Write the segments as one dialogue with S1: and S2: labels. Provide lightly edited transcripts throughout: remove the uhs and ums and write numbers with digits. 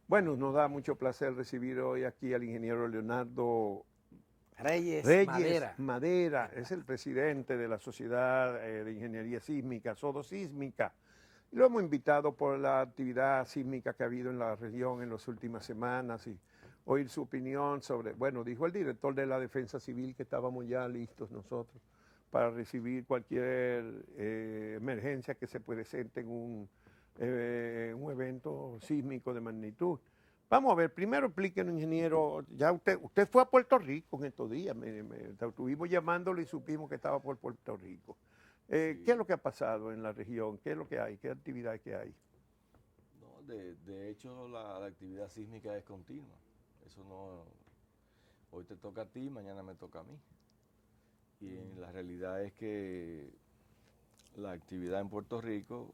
S1: Bueno, nos da mucho placer recibir hoy aquí al ingeniero Leonardo
S2: Reyes
S1: Reyes
S2: Madera.
S1: Madera, es el presidente de la Sociedad de Ingeniería Sísmica, Sodosísmica. Lo hemos invitado por la actividad sísmica que ha habido en la región en las últimas semanas y oír su opinión sobre, bueno, dijo el director de la Defensa Civil que estábamos ya listos nosotros para recibir cualquier emergencia que se presente en un evento sísmico de magnitud. Vamos a ver, primero explíquenos, ingeniero, ya usted fue a Puerto Rico en estos días, estuvimos llamándolo y supimos que estaba por Puerto Rico. ¿Qué es lo que ha pasado en la región? ¿Qué es lo que hay? ¿Qué actividades que hay?
S3: No, de hecho, la actividad sísmica es continua. Eso no, hoy te toca a ti, mañana me toca a mí. Y la realidad es que la actividad en Puerto Rico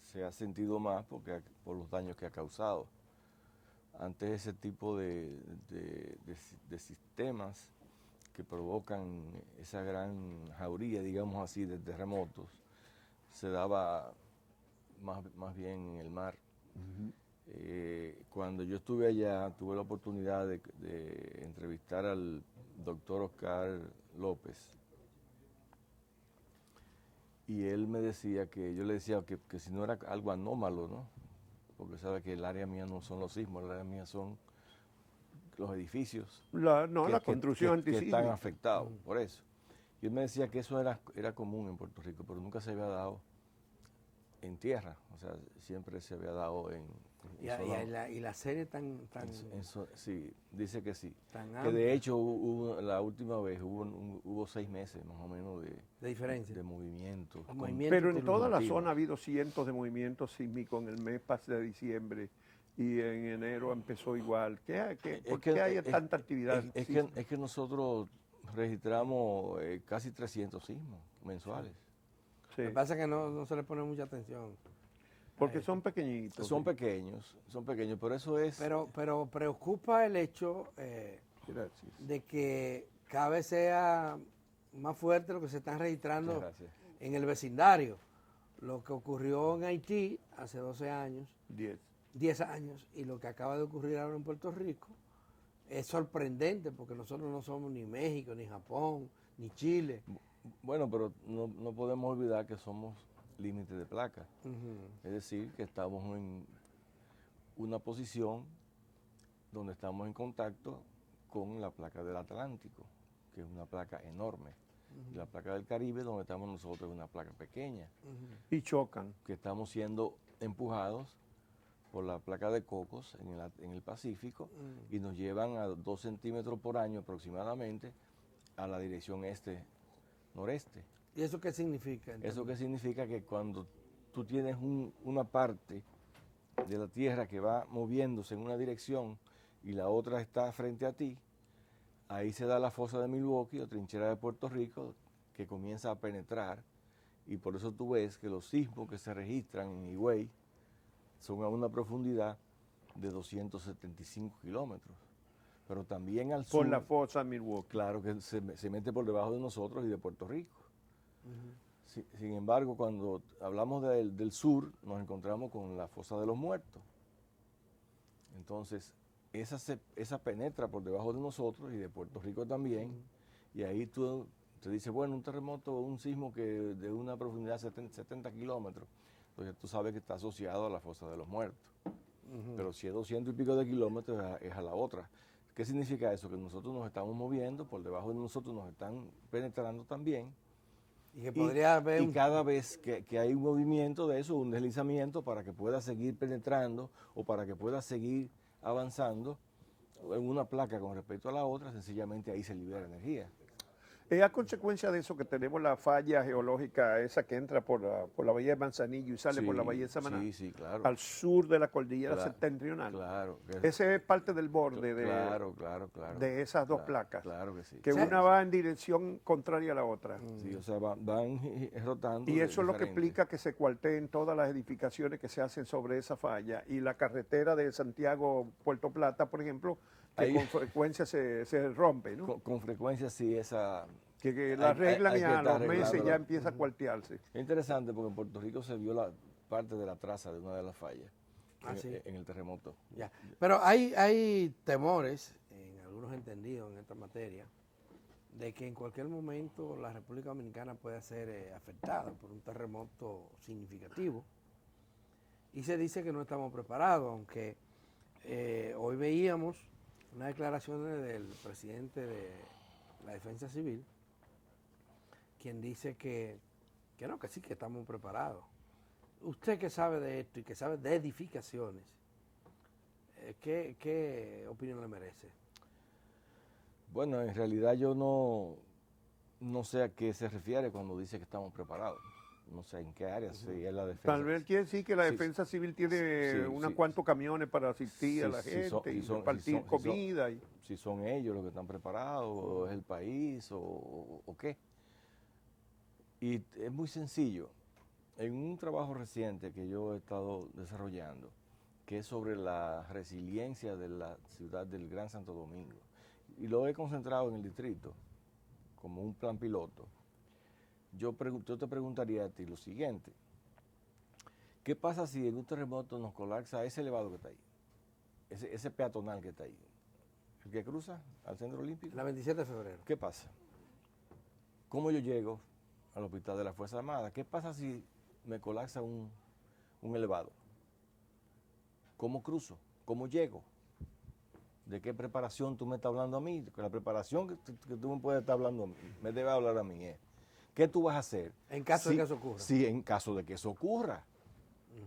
S3: se ha sentido más por los daños que ha causado. Antes ese tipo de sistemas que provocan esa gran jauría, digamos así, de terremotos, se daba más bien en el mar. Cuando yo estuve allá, tuve la oportunidad de entrevistar al doctor Oscar López, y él me decía que, yo le decía que si no era algo anómalo, ¿no? Porque sabe que el área mía no son los sismos, el área mía son los edificios
S1: La construcción
S3: que están
S1: antisísmica.
S3: afectados, por eso. Y él me decía que eso era común en Puerto Rico, pero nunca se había dado en tierra, o sea, siempre se había dado en
S2: Y la serie
S3: sí, dice que sí.
S2: tan
S3: Que
S2: amplia
S3: de hecho la última vez hubo 6 meses más o menos
S2: de diferencia.
S3: de movimiento.
S1: Pero en toda la
S3: continuos.
S1: zona ha habido cientos de movimientos sísmicos en el mes de diciembre y en enero empezó igual. ¿Por qué hay tanta actividad?
S3: Es que nosotros registramos casi 300 sismos mensuales.
S1: Sí,
S2: Lo que pasa es que no se le pone mucha atención.
S1: porque son pequeñitos.
S3: Son pequeños, pero eso es...
S2: Pero preocupa el hecho
S1: Gracias.
S2: de que cada vez sea más fuerte lo que se están registrando
S3: Muchas gracias.
S2: en el vecindario. Lo que ocurrió en Haití hace 12 años, 10 años, y lo que acaba de ocurrir ahora en Puerto Rico, es sorprendente porque nosotros no somos ni México, ni Japón, ni Chile.
S3: Bueno, pero no podemos olvidar que somos límite de placa. Es decir, que estamos en una posición donde estamos en contacto con la placa del Atlántico, que es una placa enorme. Y la placa del Caribe, donde estamos nosotros, es una placa pequeña.
S1: Y chocan.
S3: Que estamos siendo empujados por la placa de Cocos en el Pacífico y nos llevan a 2 centímetros por año aproximadamente a la dirección este-noreste.
S2: ¿Y eso qué significa? Entonces?
S3: Eso que significa que cuando tú tienes una parte de la Tierra que va moviéndose en una dirección y la otra está frente a ti, ahí se da la fosa de Milwaukee o trinchera de Puerto Rico que comienza a penetrar, y por eso tú ves que los sismos que se registran en Higüey son a una profundidad de 275 kilómetros. Pero también al sur...
S1: Por la fosa Milwaukee.
S3: Claro que se mete por debajo de nosotros y de Puerto Rico. Sin embargo, cuando hablamos del sur, nos encontramos con la fosa de los muertos. Entonces, esa penetra por debajo de nosotros y de Puerto Rico también, y ahí tú te dices, bueno, un terremoto, un sismo que de una profundidad de 70 kilómetros, entonces tú sabes que está asociado a la fosa de los muertos. Pero si es 200 y pico de kilómetros, es a la otra. ¿Qué significa eso? Que nosotros nos estamos moviendo, por debajo de nosotros nos están penetrando también.
S2: Y que podría haber
S3: cada vez que hay un movimiento de eso, un deslizamiento para que pueda seguir penetrando o para que pueda seguir avanzando en una placa con respecto a la otra, sencillamente ahí se libera energía.
S1: A consecuencia de eso que tenemos la falla geológica esa que entra por la bahía de Manzanillo y sale por la bahía de Samaná,
S3: sí, claro.
S1: al sur de la cordillera septentrional.
S3: Claro.
S1: Ese es parte del borde
S3: claro.
S1: de esas dos placas.
S3: Claro que sí.
S1: Que una va en dirección contraria a la otra.
S3: Sí, o sea, van rotando.
S1: Y eso es lo que explica que se cuarteen todas las edificaciones que se hacen sobre esa falla. Y la carretera de Santiago-Puerto Plata, por ejemplo, que
S3: ahí,
S1: con frecuencia se rompe, ¿no?
S3: Con frecuencia sí, esa...
S1: Que la arreglan y a los meses ya empieza a cuartearse.
S3: Es interesante porque en Puerto Rico se vio parte de la traza de una de las fallas. en el terremoto.
S2: Ya. Pero hay temores en algunos entendidos en esta materia de que en cualquier momento la República Dominicana pueda ser afectada por un terremoto significativo. Y se dice que no estamos preparados, aunque hoy veíamos unas declaraciones del presidente de la Defensa Civil, quien dice que sí, que estamos preparados. Usted que sabe de esto y que sabe de edificaciones, ¿qué opinión le merece?
S3: Bueno, en realidad yo no sé a qué se refiere cuando dice que estamos preparados. No sé en qué área sería la defensa.
S1: Tal vez quiere decir que la defensa civil tiene unos cuantos camiones para asistir a la gente y repartir comida.
S3: Si son ellos los que están preparados, o es el país, o qué. Y es muy sencillo. En un trabajo reciente que yo he estado desarrollando, que es sobre la resiliencia de la ciudad del Gran Santo Domingo, y lo he concentrado en el distrito como un plan piloto, yo te preguntaría a ti lo siguiente: ¿qué pasa si en un terremoto nos colapsa ese elevado que está ahí? Ese peatonal que está ahí, el que cruza al Centro Olímpico.
S2: La 27 de febrero.
S3: ¿Qué pasa? ¿Cómo yo llego al hospital de la Fuerza Armada? ¿Qué pasa si me colapsa un elevado? ¿Cómo cruzo? ¿Cómo llego? ¿De qué preparación tú me estás hablando a mí? La preparación que tú me puedes estar hablando a mí, me debe hablar a mí. ¿Qué tú vas a hacer?
S2: En caso de que eso ocurra.
S3: Sí, en caso de que eso ocurra.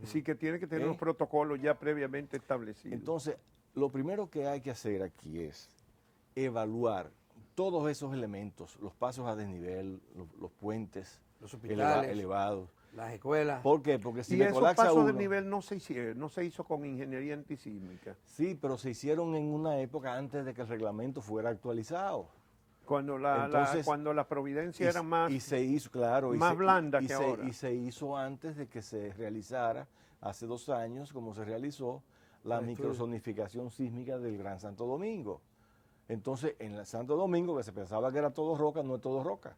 S1: Sí, que tiene que tener unos protocolos ya previamente establecidos.
S3: Entonces, lo primero que hay que hacer aquí es evaluar todos esos elementos, los pasos a desnivel, los puentes,
S2: los hospitales
S3: elevados,
S2: las escuelas.
S3: ¿Por qué? Porque si
S1: y
S3: me
S1: esos
S3: colapsa
S1: pasos de
S3: uno,
S1: nivel no se hizo con ingeniería antisísmica.
S3: Sí, pero se hicieron en una época antes de que el reglamento fuera actualizado.
S1: Cuando cuando la providencia era más,
S3: y se hizo, claro,
S1: más blanda que ahora.
S3: Y se hizo antes de que se realizara, hace 2 años, como se realizó, la microzonificación sísmica del Gran Santo Domingo. Entonces, en el Santo Domingo, que se pensaba que era todo roca, no es todo roca.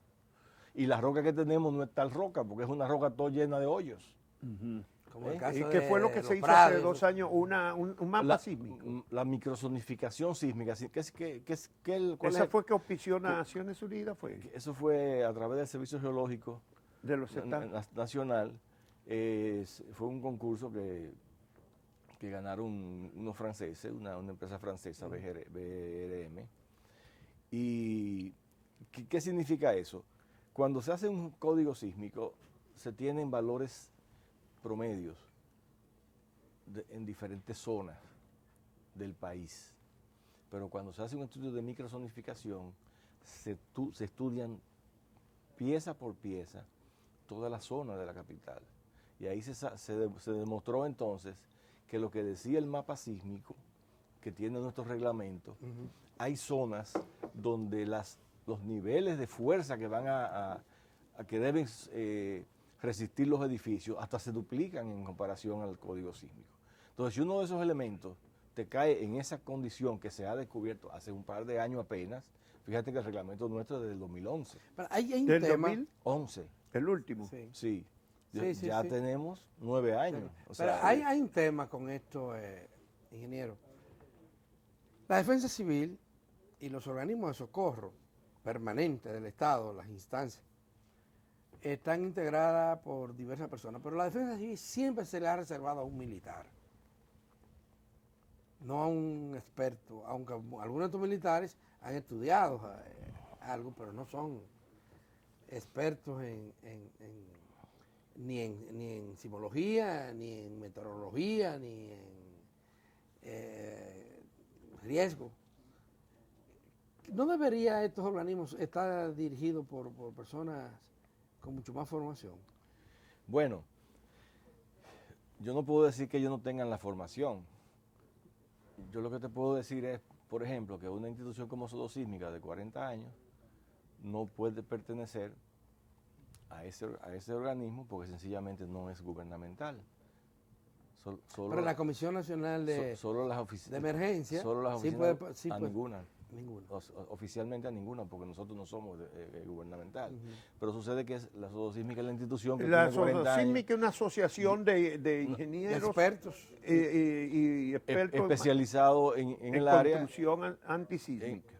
S3: Y la roca que tenemos no es tal roca, porque es una roca toda llena de hoyos.
S2: Como el caso
S1: ¿Y qué fue lo que se hizo hace 2 años? Un mapa sísmico.
S3: La microzonificación sísmica.
S1: ¿Esa fue que auspició Naciones Unidas?
S3: Eso fue a través del Servicio Geológico
S1: de los Estados
S3: Nacional. Fue un concurso que ganaron unos franceses, una empresa francesa, BRM. ¿Y qué significa eso? Cuando se hace un código sísmico, se tienen valores promedios en diferentes zonas del país. Pero cuando se hace un estudio de microzonificación, se estudian pieza por pieza toda la zona de la capital. Y ahí se demostró entonces que lo que decía el mapa sísmico, que tiene nuestro reglamento, hay zonas donde los niveles de fuerza que van que deben resistir los edificios hasta se duplican en comparación al código sísmico. Entonces, si uno de esos elementos te cae en esa condición que se ha descubierto hace un par de años apenas, fíjate que el reglamento nuestro es del 2011.
S2: Pero hay un
S1: ¿Del
S2: tema,
S1: 2011? El último.
S3: Sí. Ya tenemos 9 años.
S2: Sí.
S3: O sea,
S2: pero hay un tema con esto, ingeniero. La defensa civil y los organismos de socorro permanentes del Estado, las instancias, están integradas por diversas personas, pero la defensa civil siempre se le ha reservado a un militar, no a un experto, aunque algunos de estos militares han estudiado algo, pero no son expertos ni en sismología, ni en meteorología, ni en riesgo. ¿No debería estos organismos estar dirigidos por personas con mucho más formación?
S3: Bueno, yo no puedo decir que ellos no tengan la formación. Yo lo que te puedo decir es, por ejemplo, que una institución como Sodosísmica de 40 años no puede pertenecer a ese organismo porque sencillamente no es gubernamental.
S2: Pero la Comisión Nacional de Emergencia
S3: solo las oficinas,
S2: sí puede,
S3: ninguna.
S2: Ninguna.
S3: Oficialmente a ninguna, porque nosotros no somos gubernamental. Pero sucede que la Sodosísmica es la institución que
S1: La
S3: tiene 40 años.
S1: Sodosísmica es una asociación de ingenieros
S2: Expertos.
S1: y expertos
S3: especializado en el área.
S1: Construcción antisísmica.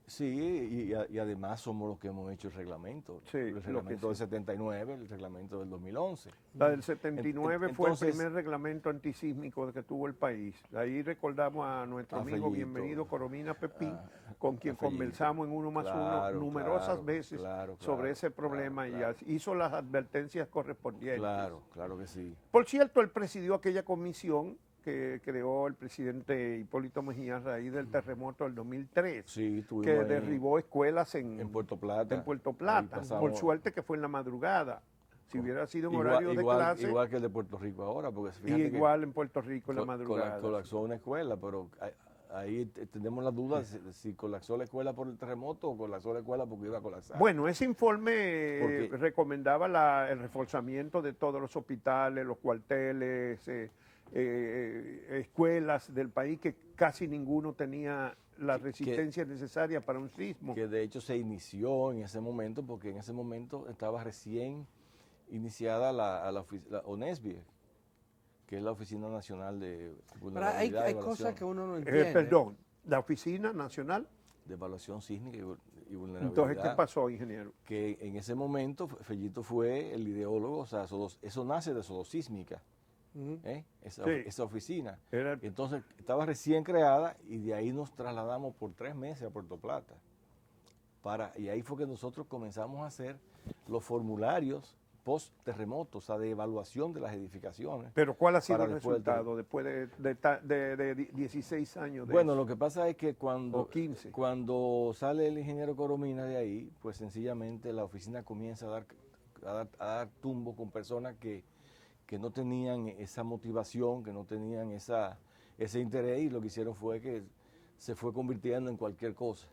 S3: Sí, y además somos los que hemos hecho el reglamento.
S1: Sí,
S3: el reglamento del 79, el reglamento del 2011.
S1: La del 79 fue el
S3: Entonces,
S1: primer reglamento antisísmico que tuvo el país. Ahí recordamos a nuestro amigo
S3: Fellito.
S1: bienvenido Coromina Pepín, con quien
S3: Fellito.
S1: conversamos en Uno más
S3: Claro,
S1: Uno numerosas
S3: claro,
S1: veces
S3: claro,
S1: sobre ese problema
S3: claro.
S1: y hizo las advertencias correspondientes.
S3: Claro, claro que sí.
S1: Por cierto, él presidió aquella comisión que creó el presidente Hipólito Mejía a raíz del terremoto del 2003,
S3: Sí,
S1: que derribó escuelas
S3: en Puerto Plata.
S1: En Puerto Plata. Por suerte que fue en la madrugada. Si hubiera sido en horario de clase.
S3: Igual que el de Puerto Rico ahora, porque
S1: Y igual en Puerto Rico en la madrugada.
S3: Colapsó una escuela, pero ahí tenemos la duda si colapsó la escuela por el terremoto o colapsó la escuela porque iba a colapsar.
S1: Bueno, ese informe recomendaba el reforzamiento de todos los hospitales, los cuarteles, escuelas del país, que casi ninguno tenía la resistencia necesaria para un sismo.
S3: Que de hecho se inició en ese momento, porque en ese momento estaba recién iniciada la ONESBIE, que es la Oficina Nacional de Vulnerabilidad.
S2: Pero hay cosas que uno no entiende.
S1: Perdón, la Oficina Nacional
S3: de Evaluación Sísmica y Vulnerabilidad.
S1: Entonces, ¿qué pasó, ingeniero?
S3: Que en ese momento Fellito fue el ideólogo, o sea, eso nace de Sodosísmica. Esa oficina. Entonces estaba recién creada y de ahí nos trasladamos por 3 meses a Puerto Plata. Y ahí fue que nosotros comenzamos a hacer los formularios post-terremoto, o sea, de evaluación de las edificaciones.
S1: ¿Pero cuál ha sido el resultado después de 16 años?
S3: Bueno, lo que pasa es que cuando
S1: 15.
S3: Cuando sale el ingeniero Coromina de ahí, pues sencillamente la oficina comienza a dar tumbo con personas que no tenían esa motivación, que no tenían ese interés, y lo que hicieron fue que se fue convirtiendo en cualquier cosa,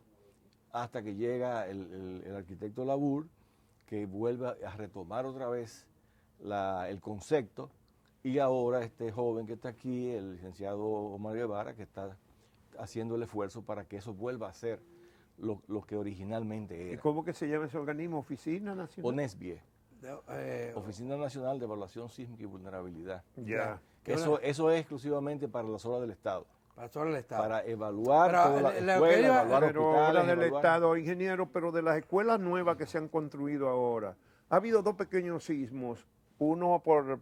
S3: hasta que llega el arquitecto Labur, que vuelve a retomar otra vez el concepto, y ahora este joven que está aquí, el licenciado Omar Guevara, que está haciendo el esfuerzo para que eso vuelva a ser lo que originalmente era.
S1: ¿Y cómo que se llama ese organismo? ¿Oficina Nacional?
S3: ONESBIE. Oficina Nacional de Evaluación Sísmica y Vulnerabilidad.
S1: Ya.
S3: Eso es exclusivamente para las obras del Estado.
S2: Para todo el Estado.
S3: Para evaluar todas las escuelas, evaluar hospitales.
S1: Del Estado, ingeniero, pero de las escuelas nuevas que se han construido ahora, ha habido 2 pequeños sismos, uno por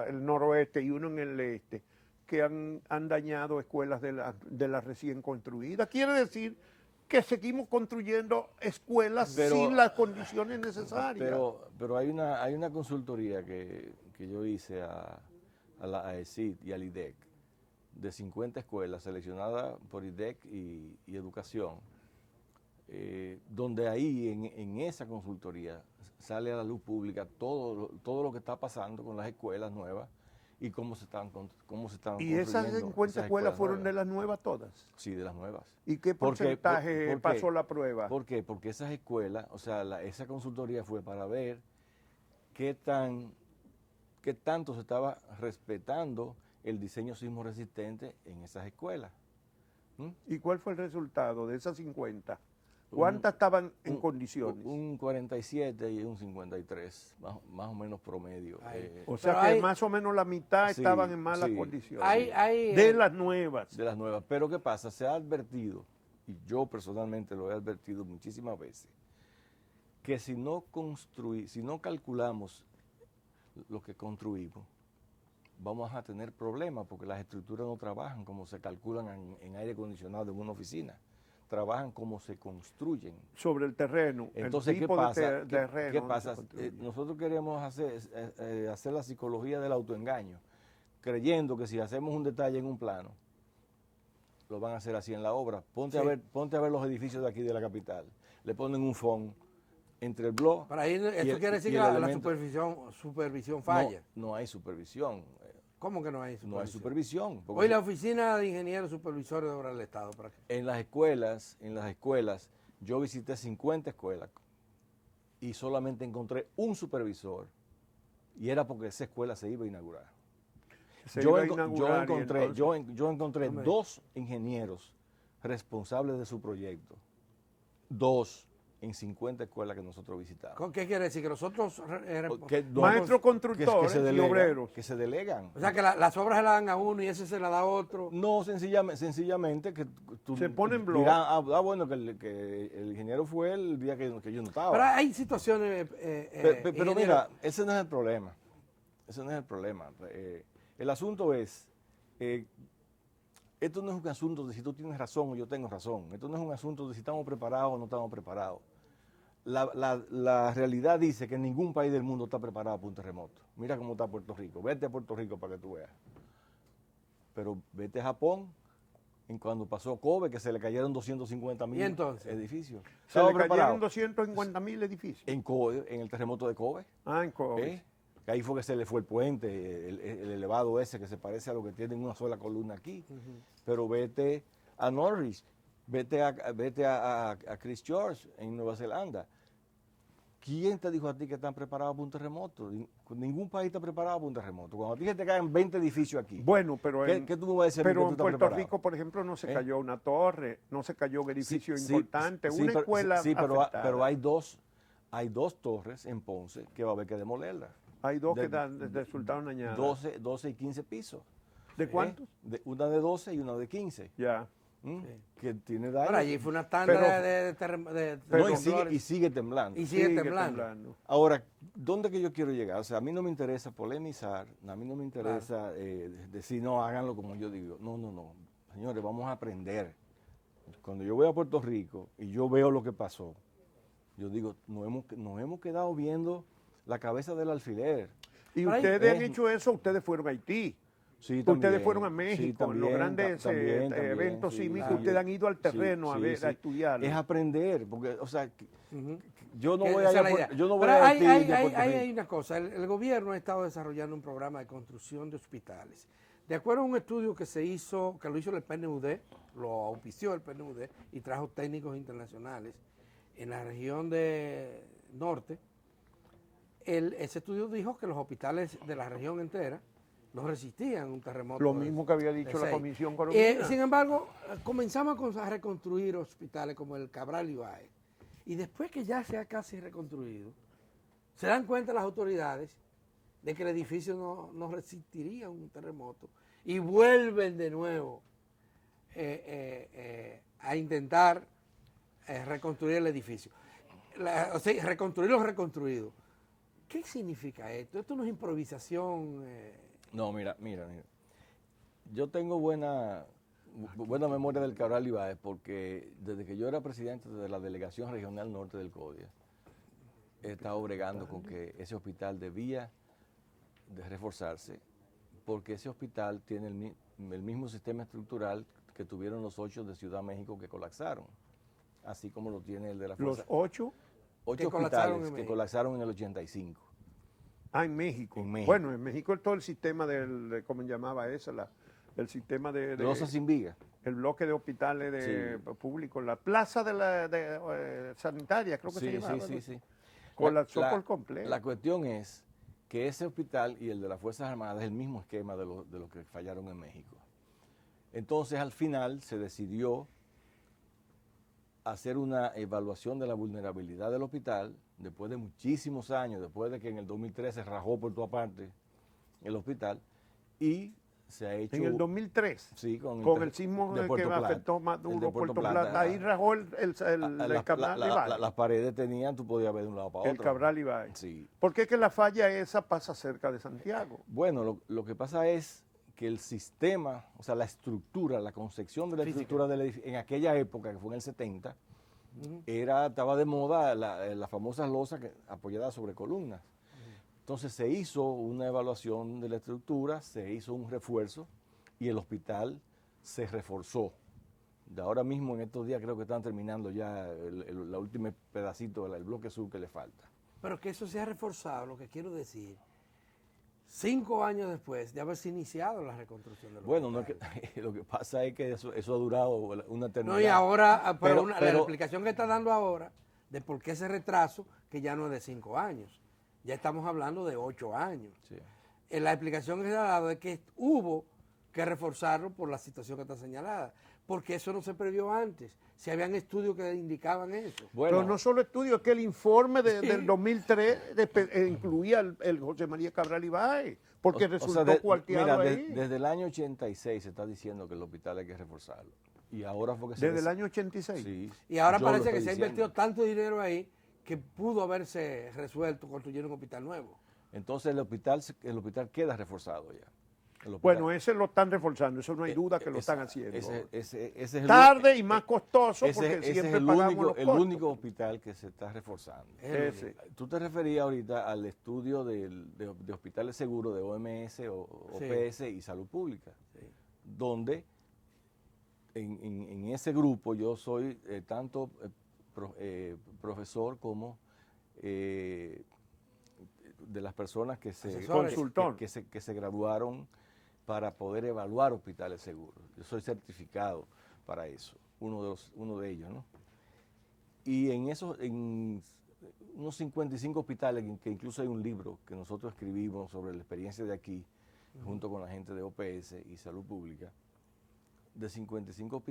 S1: el noroeste y uno en el este, que han dañado escuelas de las recién construidas. Quiere decir que seguimos construyendo escuelas sin las condiciones necesarias.
S3: Pero hay una consultoría que yo hice a la AECID y al IDEC, de 50 escuelas seleccionadas por IDEC y Educación, donde ahí en esa consultoría sale a la luz pública todo lo que está pasando con las escuelas nuevas y cómo se están
S1: ¿Y esas 50 escuelas fueron de las nuevas todas?
S3: Sí, de las nuevas.
S1: ¿Y qué porcentaje pasó la prueba?
S3: ¿Por qué? Porque esas escuelas, o sea, esa consultoría fue para ver qué tanto se estaba respetando el diseño sismo resistente en esas escuelas.
S1: ¿Y cuál fue el resultado de esas 50? ¿Cuántas estaban en condiciones?
S3: Un 47 y un 53, más o menos promedio.
S1: O sea que más o menos la mitad estaban en malas condiciones. De las nuevas.
S3: De las nuevas. Pero ¿qué pasa? Se ha advertido, y yo personalmente lo he advertido muchísimas veces, que si no calculamos lo que construimos, vamos a tener problemas, porque las estructuras no trabajan como se calculan en aire acondicionado en una oficina. Trabajan como se construyen.
S1: Sobre el terreno.
S3: Entonces, ¿qué pasa? Nosotros queremos hacer la psicología del autoengaño, creyendo que si hacemos un detalle en un plano, lo van a hacer así en la obra. Ponte a ver los edificios de aquí de la capital. Le ponen un fondo entre el blog.
S2: Para ahí, esto quiere decir que la supervisión falla.
S3: No hay supervisión.
S2: ¿Cómo que no hay supervisión?
S3: No hay supervisión.
S2: Hoy la Oficina de Ingenieros Supervisores de Obras del Estado. ¿para qué?
S3: En las escuelas, yo visité 50 escuelas y solamente encontré un supervisor, y era porque esa escuela se iba a inaugurar. Yo encontré 2 ingenieros responsables de su proyecto, 2 en 50 escuelas que nosotros visitamos.
S2: ¿Con qué quiere decir? Que nosotros...
S1: Maestros constructores y obreros.
S3: Que se delegan.
S2: O sea, que las obras se las dan a uno y ese se la da a otro.
S3: No, sencillamente que tú
S1: se ponen bloques.
S3: dirás, bueno, que el ingeniero fue el día que yo no estaba.
S2: Pero hay situaciones...
S3: pero mira, ese no es el problema. Ese no es el problema. El asunto es... esto no es un asunto de si tú tienes razón o yo tengo razón. Esto no es un asunto de si estamos preparados o no estamos preparados. La realidad dice que ningún país del mundo está preparado para un terremoto. Mira cómo está Puerto Rico. Vete a Puerto Rico para que tú veas. Pero vete a Japón, en cuando pasó Kobe, que se le cayeron 250.000 edificios.
S1: ¿Se le cayeron 250.000 edificios?
S3: En Kobe, en el terremoto de Kobe.
S1: En Kobe.
S3: Ahí fue que se le fue el puente, el elevado ese que se parece a lo que tiene una sola columna aquí. Pero vete a Norwich, vete a Christchurch en Nueva Zelanda. ¿Quién te dijo a ti que están preparados para un terremoto? Ningún país está preparado para un terremoto. Cuando a ti se te caen 20 edificios aquí,
S1: bueno, pero
S3: ¿qué tú me vas a decir?
S1: Pero en Puerto Rico, por ejemplo, no se cayó una torre, no se cayó un edificio importante, una escuela afectada.
S3: Pero hay dos torres en Ponce que va a haber que demolerlas.
S1: Hay dos que resultaron dañadas.
S3: 12 y 15 pisos.
S1: ¿De cuántos?
S3: Una de 12 y una de 15.
S1: Ya.
S3: Que tiene daño.
S2: Ahora, allí fue una tanda
S3: y sigue temblando.
S2: Y sigue temblando.
S3: Ahora, ¿dónde que yo quiero llegar? O sea, a mí no me interesa polemizar, a mí no me interesa decir, no, háganlo como yo digo. No. Señores, vamos a aprender. Cuando yo voy a Puerto Rico y yo veo lo que pasó, yo digo, nos hemos quedado viendo la cabeza del alfiler.
S1: Y ustedes han hecho eso, ustedes fueron a Haití.
S3: Sí, también,
S1: ustedes fueron a México, en los grandes eventos sísmicos, ustedes han ido al terreno a estudiar.
S3: Es aprender, porque, o sea, yo no voy
S2: a Haití. Hay una cosa, el gobierno ha estado desarrollando un programa de construcción de hospitales. De acuerdo a un estudio que se hizo, que lo hizo el PNUD, lo auspició el PNUD y trajo técnicos internacionales en la región de norte, ese estudio dijo que los hospitales de la región entera no resistían un terremoto.
S1: Lo mismo que había dicho la Comisión Colombiana.
S2: Sin embargo, comenzamos a reconstruir hospitales como el Cabral Ibáez. Y después que ya se ha casi reconstruido, se dan cuenta las autoridades de que el edificio no resistiría un terremoto. Y vuelven de nuevo a intentar reconstruir el edificio. O sea, reconstruir lo reconstruido. ¿Qué significa esto? Esto no es improvisación.
S3: No, mira. Yo tengo buena memoria del Cabral Ibáez porque desde que yo era presidente de la Delegación Regional Norte del CODIA, he estado bregando con que ese hospital debía de reforzarse porque ese hospital tiene el mismo sistema estructural que tuvieron los 8 de Ciudad México que colapsaron, así como lo tiene el de la Fuerza.
S1: ¿Los 8?
S3: 8 hospitales que colapsaron en el 85.
S1: En México. Bueno, en México todo el sistema ¿cómo se llamaba eso? El sistema de
S3: Losa sin viga.
S1: El bloque de hospitales públicos, la plaza de sanitaria, creo que se llamaba.
S3: Sí.
S1: Colapsó por completo.
S3: La cuestión es que ese hospital y el de las Fuerzas Armadas es el mismo esquema de los que fallaron en México. Entonces, al final se decidió hacer una evaluación de la vulnerabilidad del hospital después de muchísimos años, después de que en el 2013 rajó por toda parte el hospital y se ha hecho...
S1: En el 2003,
S3: sí,
S1: con el sismo que afectó más duro Puerto Plata, ahí rajó el Cabral Ibáez.
S3: Las paredes tenían, tú podías ver de un lado para otro.
S1: El Cabral Ibáez.
S3: Sí.
S1: ¿Por qué es que la falla esa pasa cerca de Santiago?
S3: Bueno, lo que pasa es que el sistema, o sea, la estructura, la concepción de la estructura del edificio, en aquella época, que fue en el 70, estaba de moda las famosas losas apoyadas sobre columnas. Entonces se hizo una evaluación de la estructura, se hizo un refuerzo y el hospital se reforzó. De ahora mismo, en estos días, creo que están terminando ya la última pedacito del bloque sur que le falta.
S2: Pero que eso se ha reforzado, lo que quiero decir, 5 años después de haberse iniciado la reconstrucción del hospital.
S3: Bueno, lo que pasa es que eso ha durado una eternidad.
S2: No, y ahora, la explicación que está dando ahora de por qué ese retraso, que ya no es de 5 años, ya estamos hablando de 8 años.
S3: Sí.
S2: La explicación que se ha dado es que hubo que reforzarlo por la situación que está señalada. porque eso no se previó antes. Si habían estudios que indicaban eso.
S1: Bueno, pero no solo estudios, es que el informe del 2003 incluía el José María Cabral Ibáez, porque resultó cuarteado ahí.
S3: Desde el año 86 se está diciendo que el hospital hay que reforzarlo. Y ahora fue que
S1: ¿Desde el año 86?
S3: Sí.
S2: Y ahora parece que se ha invertido tanto dinero ahí que pudo haberse resuelto construyendo un hospital nuevo.
S3: Entonces el hospital queda reforzado ya.
S1: Bueno, ese lo están reforzando, eso no hay duda que lo están haciendo.
S3: Ese es
S1: tarde y más costoso porque siempre pagamos los costos.
S3: El único hospital que se está reforzando. Tú te referías ahorita al estudio de hospitales seguros de OMS, OPS y Salud Pública, donde en ese grupo yo soy tanto profesor como de las personas que se graduaron para poder evaluar hospitales seguros. Yo soy certificado para eso, uno de ellos, ¿no? Y en unos 55 hospitales, que incluso hay un libro que nosotros escribimos sobre la experiencia de aquí, junto con la gente de OPS y Salud Pública, de 55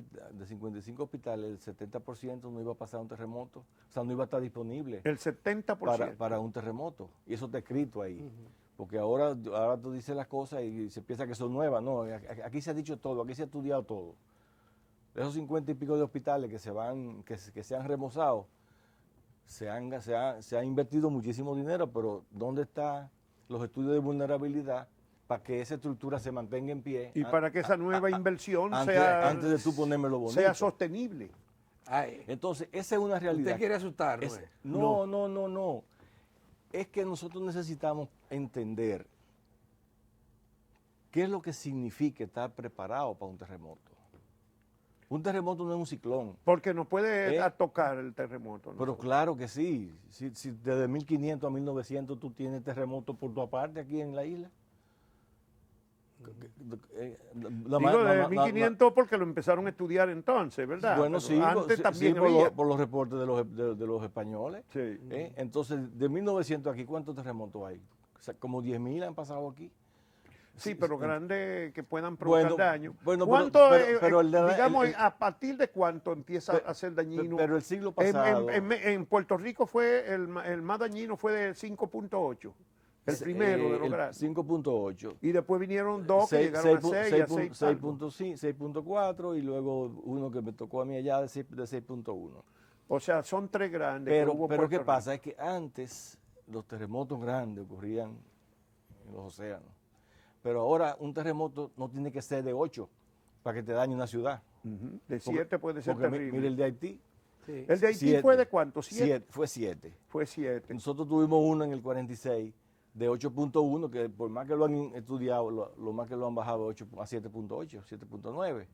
S3: hospitales, el 70% no iba a pasar un terremoto, o sea, no iba a estar disponible.
S1: El 70%.
S3: Para un terremoto, y eso está escrito ahí. Porque ahora tú dices las cosas y se piensa que son nuevas. No, aquí se ha dicho todo, aquí se ha estudiado todo. De esos 50 y pico de hospitales que se han remozado, se ha invertido muchísimo dinero, pero ¿dónde están los estudios de vulnerabilidad para que esa estructura se mantenga en pie?
S1: Y para que esa nueva inversión
S3: antes de tú ponérmelo bonito,
S1: sea sostenible.
S3: Entonces, esa es una realidad.
S2: ¿Usted quiere asustarnos?
S3: No. Es que nosotros necesitamos entender qué es lo que significa estar preparado para un terremoto. Un terremoto no es un ciclón.
S1: Porque no puede tocar el terremoto. ¿No?
S3: Pero claro que sí. Si desde 1500 a 1900 tú tienes terremotos por tu parte aquí en la isla.
S1: Digo de 1500 porque lo empezaron a estudiar entonces, ¿verdad?
S3: Bueno, sí,
S1: antes también
S3: por los reportes de los españoles.
S1: Sí.
S3: Entonces, de 1900 aquí, ¿cuántos terremotos hay? O sea, como 10.000 han pasado aquí.
S1: Sí, pero grandes que puedan provocar daño.
S3: Bueno,
S1: pero digamos, ¿a partir de cuánto empieza a ser dañino?
S3: Pero el siglo pasado...
S1: En Puerto Rico fue el más dañino fue de 5.8. El primero de los grandes.
S3: 5.8.
S1: Y después vinieron dos que llegaron a 6 y a
S3: 6.4 y luego uno que me tocó a mí allá de 6.1.
S1: O sea, son tres grandes.
S3: Pero ¿qué pasa? Es que antes los terremotos grandes ocurrían en los océanos. Pero ahora un terremoto no tiene que ser de 8 para que te dañe una ciudad.
S1: De 7 puede ser terrible.
S3: Mire el de Haití.
S1: Sí. ¿El de Haití fue de cuánto? ¿7?
S3: Fue 7.
S1: Fue 7.
S3: Nosotros tuvimos uno en el 46 de 8.1, que por más que lo han estudiado, lo más que lo han bajado a 7.8, 7.9.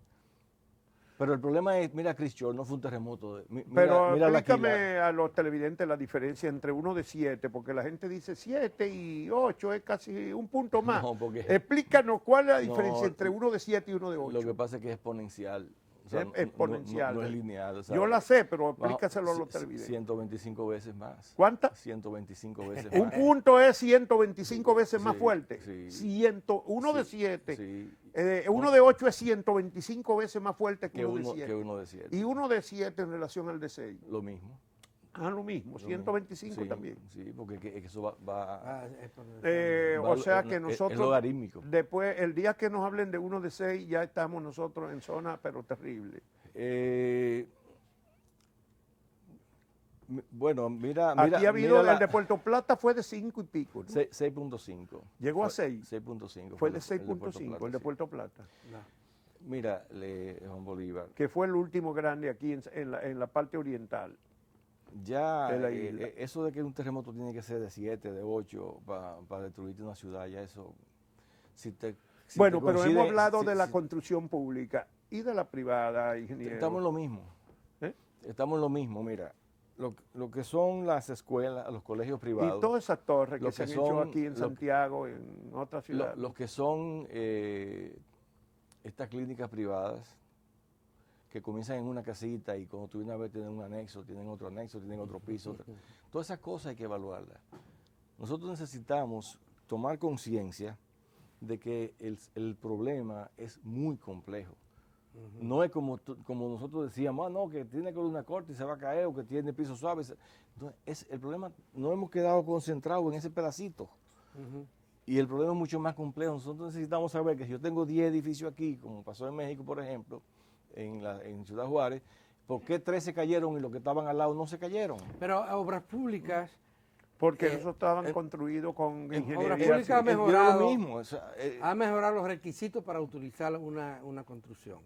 S3: Pero el problema es, mira, Cristian, no fue un terremoto.
S1: Pero explícame a los televidentes la diferencia entre uno de 7, porque la gente dice 7 y 8 es casi un punto más. No, explícanos cuál es la diferencia entre uno de 7 y uno de 8.
S3: Lo que pasa es que es exponencial. O sea,
S1: exponencial.
S3: No es lineal. O sea,
S1: yo la sé, pero explícaselo a los televidentes.
S3: 125 veces más.
S1: ¿Cuántas?
S3: 125 veces
S1: más. Un punto es 125 veces más fuerte.
S3: Sí.
S1: Uno de 7.
S3: Sí.
S1: Uno de 8 es 125 veces más fuerte que uno de 7.
S3: Que uno de 7.
S1: Y uno de 7 en relación al de 6.
S3: Lo mismo.
S1: Lo mismo, 125 también.
S3: Sí, porque eso va
S1: o sea que nosotros,
S3: es logarítmico.
S1: Después, el día que nos hablen de uno de 6, ya estamos nosotros en zona, pero terrible.
S3: Bueno, mira.
S1: Aquí ha habido, el de Puerto Plata fue de 5 y pico, ¿no?
S3: 6.5.
S1: Llegó a 6.
S3: 6.5.
S1: Fue de 6.5, el de Puerto Plata.
S3: Mira, Juan Bolívar.
S1: Que fue el último grande aquí en la parte oriental.
S3: Ya, eso de que un terremoto tiene que ser de 7, de 8 para destruirte una ciudad, ya eso...
S1: Bueno, pero hemos hablado de la construcción pública y de la privada, ingeniero.
S3: Estamos en lo mismo. Estamos en lo mismo, mira. Lo que son las escuelas, los colegios privados.
S1: Y todas esas torres que se han hecho aquí en Santiago, en otras ciudades.
S3: Los que son estas clínicas privadas, que comienzan en una casita y cuando tú una vez tienen un anexo, tienen otro piso. Todas esas cosas hay que evaluarlas. Nosotros necesitamos tomar conciencia de que el problema es muy complejo. No es como nosotros decíamos, no, que tiene columna corta y se va a caer, o que tiene piso suave. Entonces, el problema, no hemos quedado concentrados en ese pedacito. Y el problema es mucho más complejo. Nosotros necesitamos saber que si yo tengo 10 edificios aquí, como pasó en México, por ejemplo, en Ciudad Juárez, ¿por qué 3 se cayeron y los que estaban al lado no se cayeron?
S2: Pero obras públicas...
S1: Porque esos estaban construidos con ingeniería.
S2: Obras públicas ha mejorado,
S3: lo mismo,
S2: ha mejorado los requisitos para utilizar una construcción.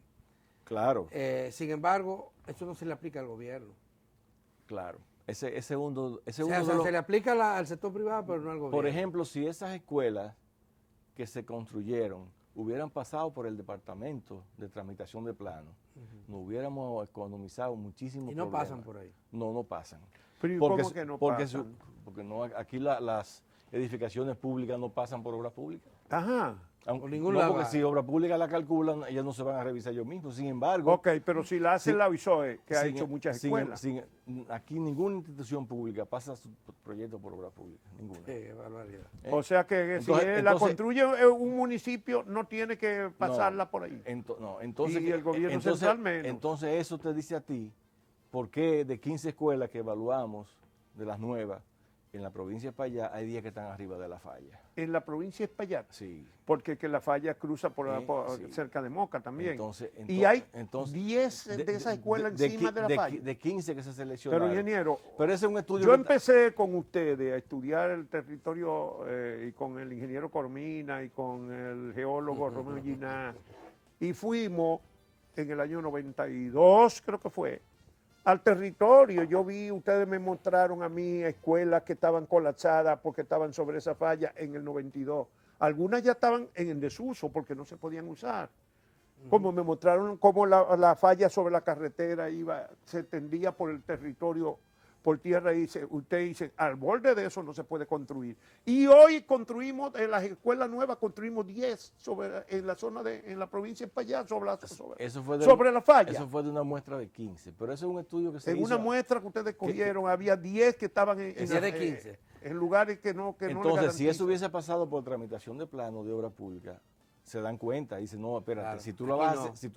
S3: Claro.
S2: Sin embargo, eso no se le aplica al gobierno.
S3: Claro. Se
S2: le aplica al sector privado, pero no al gobierno.
S3: Por ejemplo, si esas escuelas que se construyeron hubieran pasado por el departamento de tramitación de plano, nos hubiéramos economizado muchísimo.
S2: Y no pasan por ahí.
S3: No pasan.
S1: Pero ¿cómo que no pasan?
S3: Porque aquí las edificaciones públicas no pasan por obras públicas.
S1: Ajá.
S2: Por ningún lado.
S3: Porque si obra pública la calculan, ellas no se van a revisar ellos mismos. Sin embargo...
S1: Ok, pero si la hace la UISOE, que ha hecho muchas escuelas.
S3: Aquí ninguna institución pública pasa su proyecto por obra pública. Ninguna.
S2: Qué barbaridad.
S1: O sea que si la construye un municipio, no tiene que pasarla por ahí.
S3: Entonces,
S1: y el gobierno central menos.
S3: Entonces eso te dice a ti, ¿por qué de 15 escuelas que evaluamos, de las nuevas, en la provincia de Espaillat hay 10 que están arriba de la falla?
S1: En la provincia de Espaillat.
S3: Sí.
S1: Porque que la falla cruza
S3: Sí.
S1: cerca de Moca también.
S3: Y
S1: hay 10 de esas escuelas encima de la falla.
S3: De 15 que se seleccionaron.
S1: Pero ingeniero,
S3: pero ese es un estudio.
S1: Yo empecé con ustedes a estudiar el territorio y con el ingeniero Cormina y con el geólogo Romeo Giná, y fuimos en el año 92, creo que fue, al territorio. Yo vi, ustedes me mostraron a mí escuelas que estaban colapsadas porque estaban sobre esa falla en el 92. Algunas ya estaban en desuso porque no se podían usar. Como me mostraron cómo la falla sobre la carretera se extendía por el territorio, por tierra, y usted dice, al borde de eso no se puede construir. Y hoy construimos, en las escuelas nuevas, construimos 10 en la zona en la provincia de Espaillat, sobre la falla.
S3: Eso fue de una muestra de 15, pero eso es un estudio que se hizo.
S1: En una muestra que ustedes cogieron, había 10 que estaban en lugares que no
S3: Entonces, si eso hubiese pasado por tramitación de plano de obra pública, se dan cuenta y dicen, no, espérate, claro, si tú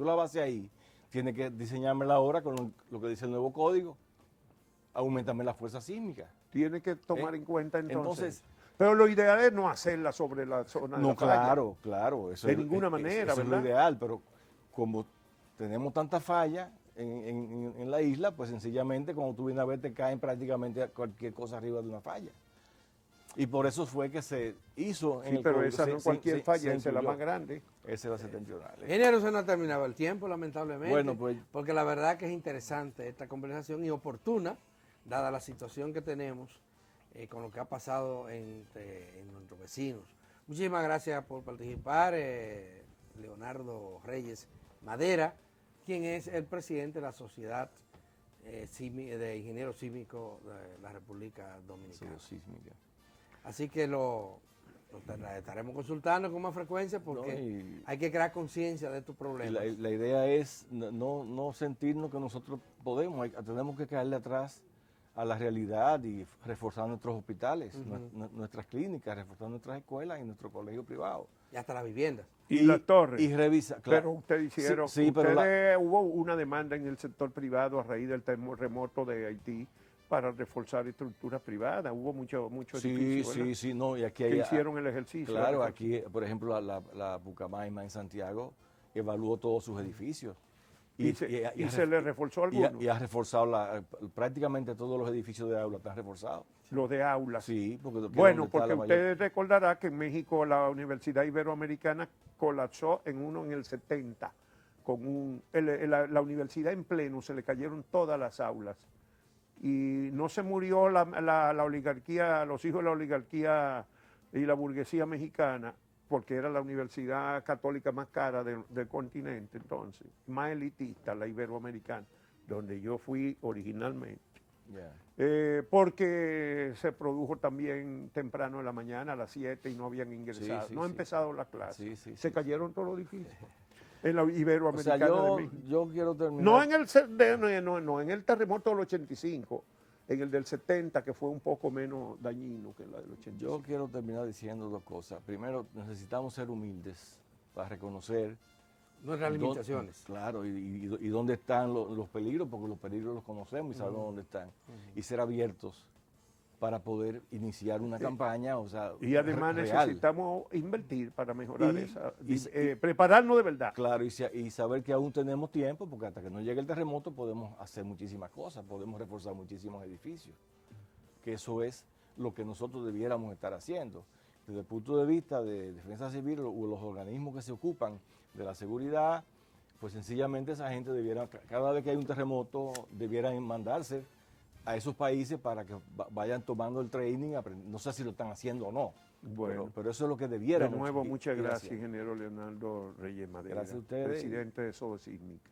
S3: la vas a hacer ahí, tienes que diseñarme la obra con lo que dice el nuevo código. Aumentame la fuerza sísmica.
S1: Tiene que tomar en cuenta entonces. Pero lo ideal es no hacerla sobre la zona de la falla.
S3: Claro. Eso
S1: de ninguna manera,
S3: eso
S1: ¿verdad?
S3: Es lo ideal, pero como tenemos tanta falla en la isla, pues sencillamente cuando tú vienes a ver te caen prácticamente cualquier cosa arriba de una falla. Y por eso fue que se hizo en el
S1: pero
S3: código.
S1: esa no es cualquier falla, esa es la más grande.
S3: Esa es la septentrional.
S2: Ingeniero, se nos ha terminado el tiempo, lamentablemente.
S3: Bueno, pues,
S2: porque la verdad que es interesante esta conversación y oportuna, dada la situación que tenemos con lo que ha pasado en nuestros vecinos. Muchísimas gracias por participar, Leonardo Reyes Madera, quien es el presidente de la Sociedad de Ingenieros Sísmicos de la República Dominicana. Así que lo estaremos consultando con más frecuencia porque hay que crear conciencia de estos problemas.
S3: La idea es no sentirnos que nosotros podemos, tenemos que caerle atrás a la realidad y reforzar nuestros hospitales, nuestras clínicas, reforzar nuestras escuelas y nuestros colegios privados.
S2: Y hasta las viviendas.
S1: Y las torres.
S3: Y revisar. Claro.
S1: Pero ustedes hicieron, hubo una demanda en el sector privado a raíz del terremoto de Haití para reforzar estructuras privadas. Hubo mucho edificios,
S3: y aquí
S1: que hicieron el ejercicio.
S3: Claro, aquí, por ejemplo, la Pucamaima en Santiago evaluó todos sus edificios.
S1: Y se le reforzó algunos.
S3: Y ha reforzado, prácticamente todos los edificios de aula están reforzados.
S1: Los de aula.
S3: Sí. Porque
S1: ustedes recordarán que en México la Universidad Iberoamericana colapsó en el 70. La universidad en pleno, se le cayeron todas las aulas. Y no se murió la oligarquía, los hijos de la oligarquía y la burguesía mexicana, porque era la universidad católica más cara del continente, entonces, más elitista, la iberoamericana, donde yo fui originalmente. Porque se produjo también temprano en la mañana, a las 7, y no habían ingresado. No ha empezado la clase. Se cayeron todos los edificios. En la Iberoamericana de México.
S3: Yo quiero terminar.
S1: No en el terremoto del 85, en el del 70, que fue un poco menos dañino que la del 85.
S3: Yo quiero terminar diciendo dos cosas. Primero, necesitamos ser humildes para reconocer
S2: nuestras limitaciones.
S3: Claro, y dónde están los peligros, porque los peligros los conocemos y sabemos dónde están. Y ser abiertos para poder iniciar una campaña, o sea,
S1: y además
S3: real.
S1: necesitamos invertir para mejorar prepararnos de verdad.
S3: Claro, y saber que aún tenemos tiempo, porque hasta que no llegue el terremoto podemos hacer muchísimas cosas, podemos reforzar muchísimos edificios, que eso es lo que nosotros debiéramos estar haciendo. Desde el punto de vista de defensa civil o los organismos que se ocupan de la seguridad, pues sencillamente esa gente debiera, cada vez que hay un terremoto, debieran mandarse a esos países para que vayan tomando el training, no sé si lo están haciendo o no,
S1: Bueno,
S3: pero eso es lo que debieran.
S1: De nuevo, muchas gracias, ingeniero Leonardo Reyes Madera,
S3: gracias a ustedes.
S1: Presidente de Sodo Sísmica.